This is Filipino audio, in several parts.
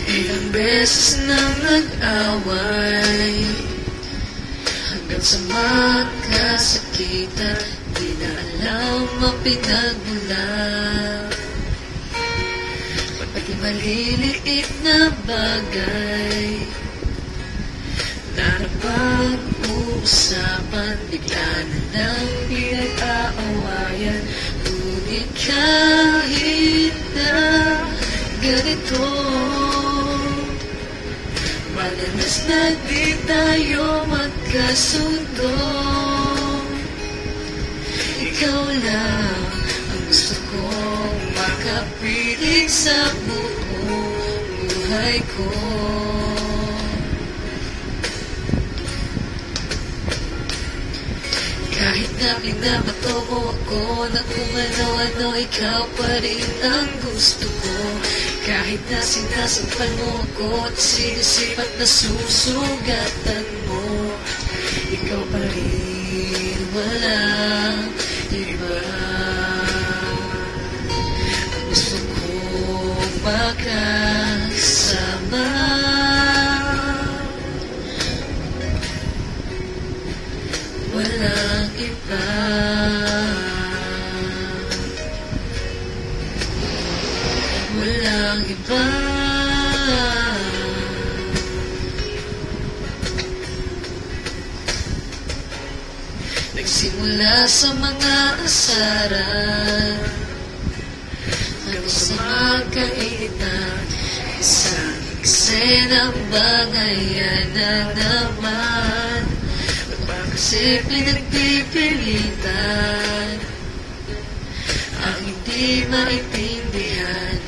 Ilang beses nang nag-away hanggang sa magkasakitan, di na alam ang pinagmulan. Pati maliliit na bagay na napag-uusapan, bigla na lang pinag-aawayan. Ngunit kahit na ganito, madalas na di tayo magkasundo. Ikaw lang ang gusto kong makapiling sa buong buhay ko. Kahit na binabato mo ako na kung ano-ano, ikaw pa rin ang gusto ko. Kahit na sinasampal mo ako at sinisipat na susugatan mo, ikaw pa rin, walang iba. Ang gusto kong makasama, walang iba. Walang iba. Nagsimula sa mga asaran hanggang sa magkainitan, isang eksenang bangayan na naman. Ba't ba kasi pinagpipilitan ang hindi maintindihan?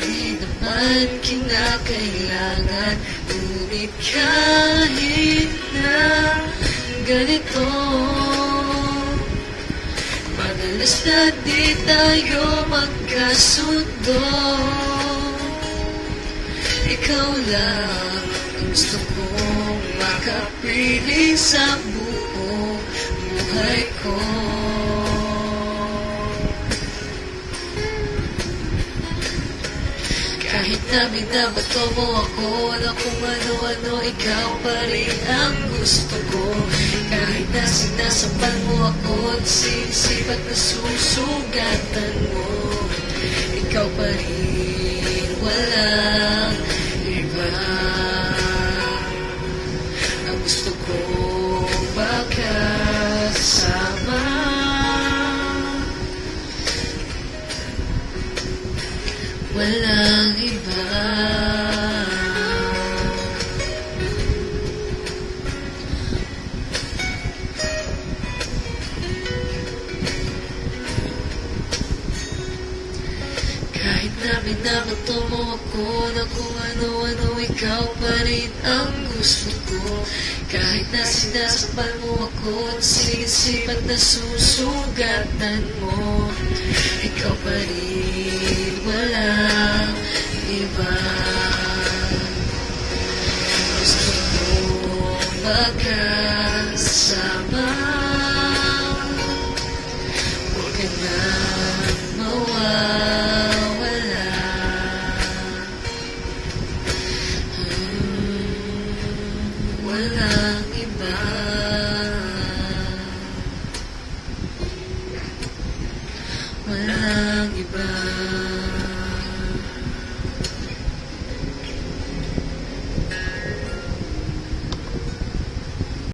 Di naman kinakailangan, ngunit kahit na ganito, madalas na di tayo magkasundo. Ikaw lang ang gusto kong makapiling sa buong buhay ko. Kahit na binabato mo ako na kung ano-ano, ikaw pa rin ang gusto ko. Kahit na sinasampal mo ako at sinisipat na susugatan mo, ikaw pa rin, walang iba. Ang gusto kong makasama, walang iba. Kahit na binabato mo ako na kung ano-ano, ikaw pa rin ang gusto ko. Kahit na sinasampal mo ako at sinisipat na susugatan mo, ikaw pa rin, walang iba. Gusto kong magkasama, huwag ka nang mawawala. Walang iba. Walang iba.